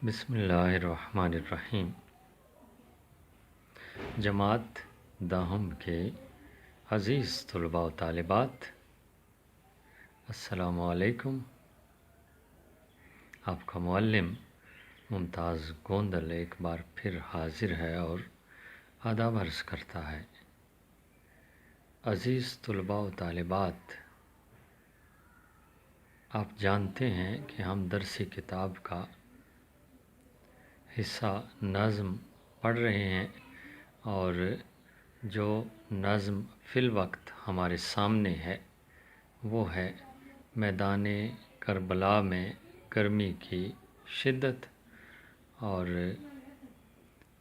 بسم اللہ الرحمن الرحیم۔ جماعت داہم کے عزیز طلباء و طالبات، السلام علیکم۔ آپ کا معلم ممتاز گوندل ایک بار پھر حاضر ہے اور آداب عرض کرتا ہے۔ عزیز طلباء و طالبات، آپ جانتے ہیں کہ ہم درس کتاب کا حصہ نظم پڑھ رہے ہیں، اور جو نظم فی الوقت ہمارے سامنے ہے وہ ہے میدان کربلا میں گرمی کی شدت، اور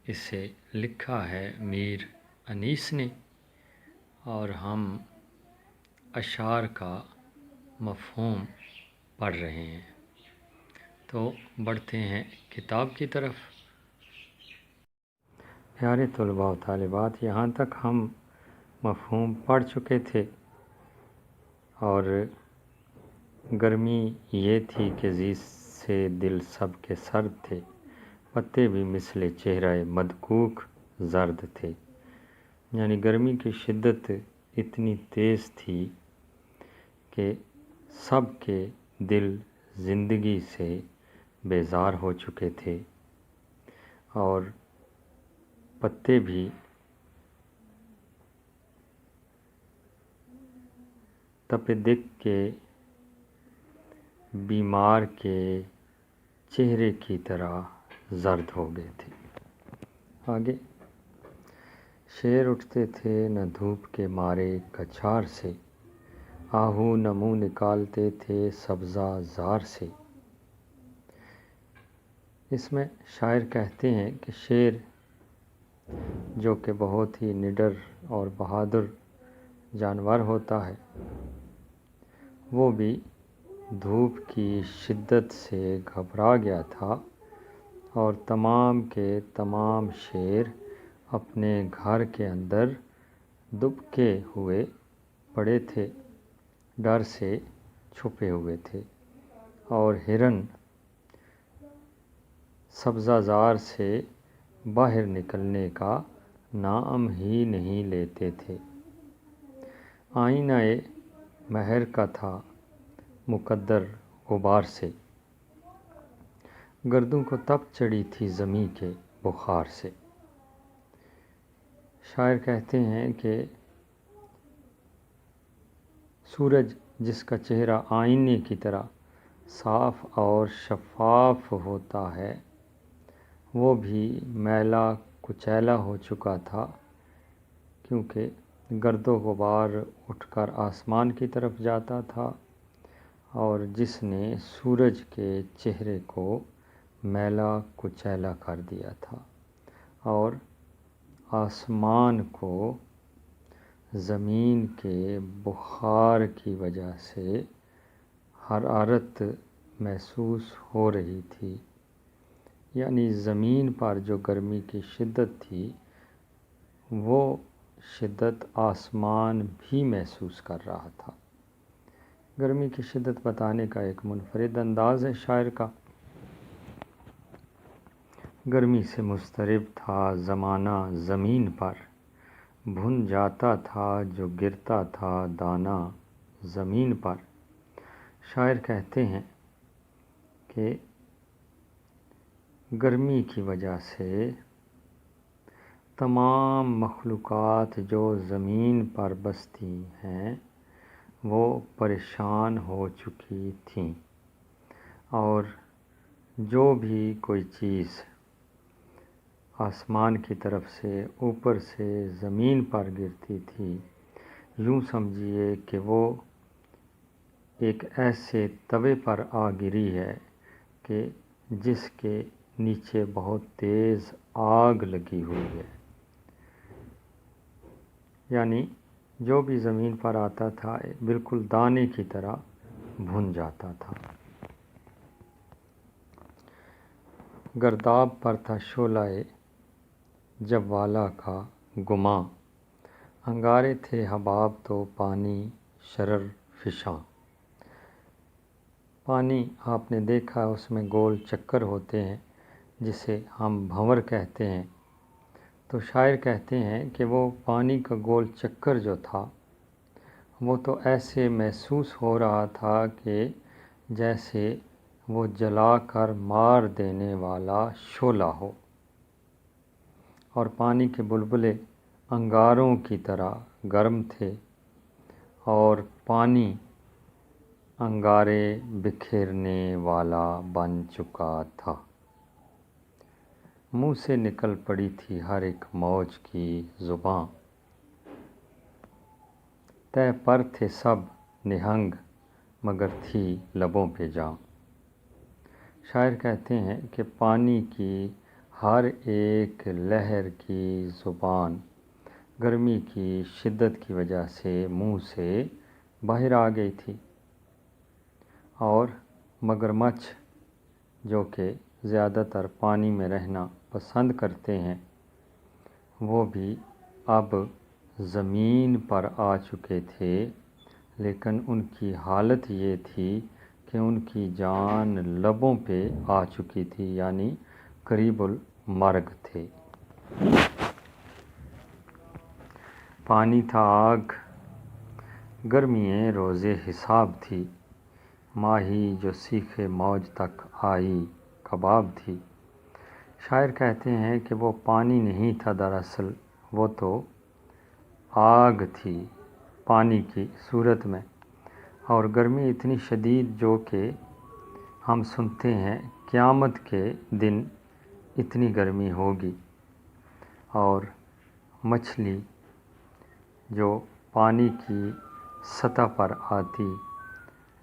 اسے لکھا ہے میر انیس نے، اور ہم اشعار کا مفہوم پڑھ رہے ہیں۔ تو بڑھتے ہیں کتاب کی طرف۔ پیارے طلباء و طالبات، یہاں تک ہم مفہوم پڑھ چکے تھے، اور گرمی یہ تھی کہ زیس سے دل سب کے سرد تھے، پتے بھی مثل چہرہ مدکوک زرد تھے۔ یعنی گرمی کی شدت اتنی تیز تھی کہ سب کے دل زندگی سے بیزار ہو چکے تھے، اور پتے بھی تپدق کے بیمار کے چہرے کی طرح زرد ہو گئے تھے۔ آگے، شیر اٹھتے تھے نہ دھوپ کے مارے کچھار سے، آہو نہ منہ نکالتے تھے سبزہ زار سے۔ اس میں شاعر کہتے ہیں کہ شیر جو کہ بہت ہی نڈر اور بہادر جانور ہوتا ہے، وہ بھی دھوپ کی شدت سے گھبرا گیا تھا، اور تمام کے تمام شیر اپنے گھر کے اندر دبکے ہوئے پڑے تھے، ڈر سے چھپے ہوئے تھے، اور ہرن سبزہ زار سے باہر نکلنے کا نام ہی نہیں لیتے تھے۔ آئینہ مہر کا تھا مقدر غبار سے، گردوں کو تپ چڑھی تھی زمیں کے بخار سے۔ شاعر کہتے ہیں کہ سورج جس کا چہرہ آئینے کی طرح صاف اور شفاف ہوتا ہے، وہ بھی میلا کچیلا ہو چکا تھا، کیونکہ گرد و غبار اٹھ کر آسمان کی طرف جاتا تھا، اور جس نے سورج کے چہرے کو میلا کچیلا کر دیا تھا، اور آسمان کو زمین کے بخار کی وجہ سے حرارت محسوس ہو رہی تھی۔ یعنی زمین پر جو گرمی کی شدت تھی، وہ شدت آسمان بھی محسوس کر رہا تھا۔ گرمی کی شدت بتانے کا ایک منفرد انداز ہے شاعر کا۔ گرمی سے مضطرب تھا زمانہ زمین پر، بھن جاتا تھا جو گرتا تھا دانہ زمین پر۔ شاعر کہتے ہیں کہ گرمی کی وجہ سے تمام مخلوقات جو زمین پر بستی ہیں وہ پریشان ہو چکی تھیں، اور جو بھی کوئی چیز آسمان کی طرف سے اوپر سے زمین پر گرتی تھی، یوں سمجھیے کہ وہ ایک ایسے توے پر آ گری ہے کہ جس کے نیچے بہت تیز آگ لگی ہوئی ہے۔ یعنی جو بھی زمین پر آتا تھا بالکل دانے کی طرح بھن جاتا تھا۔ گرداب پر تھا شعلہ جوالا کا گماں، انگارے تھے حباب تو پانی شرر فشاں۔ پانی آپ نے دیکھا اس میں گول چکر ہوتے ہیں، جسے ہم بھنور کہتے ہیں، تو شاعر کہتے ہیں کہ وہ پانی کا گول چکر جو تھا وہ تو ایسے محسوس ہو رہا تھا کہ جیسے وہ جلا کر مار دینے والا شعلہ ہو، اور پانی کے بلبلے انگاروں کی طرح گرم تھے اور پانی انگارے بکھیرنے والا بن چکا تھا۔ منہ سے نکل پڑی تھی ہر ایک موج کی زباں، تہ پر تھے سب نہنگ مگر تھی لبوں پہ جاں۔ شاعر کہتے ہیں کہ پانی کی ہر ایک لہر کی زبان گرمی کی شدت کی وجہ سے منہ سے باہر آ گئی تھی، اور مگرمچھ جو کہ زیادہ تر پانی میں رہنا پسند کرتے ہیں وہ بھی اب زمین پر آ چکے تھے، لیکن ان کی حالت یہ تھی کہ ان کی جان لبوں پہ آ چکی تھی، یعنی قریب المرگ تھے۔ پانی تھا آگ، گرمییں روز حساب تھی، ماہی جو سیخے موج تک آئی کباب تھی۔ شاعر کہتے ہیں کہ وہ پانی نہیں تھا دراصل، وہ تو آگ تھی پانی کی صورت میں، اور گرمی اتنی شدید جو کہ ہم سنتے ہیں قیامت کے دن اتنی گرمی ہوگی، اور مچھلی جو پانی کی سطح پر آتی،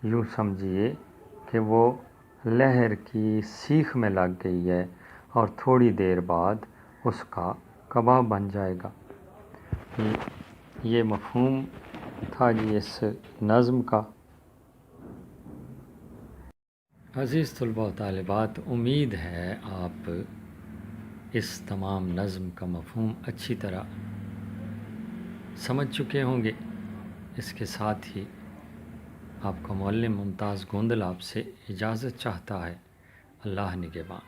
یوں سمجھیے کہ وہ لہر کی سیخ میں لگ گئی ہے اور تھوڑی دیر بعد اس کا کباب بن جائے گا۔ یہ مفہوم تھا جی اس نظم کا۔ عزیز طلباء و طالبات، امید ہے آپ اس تمام نظم کا مفہوم اچھی طرح سمجھ چکے ہوں گے۔ اس کے ساتھ ہی آپ کا معلم ممتاز گوندل آپ سے اجازت چاہتا ہے۔ اللہ نگہباں۔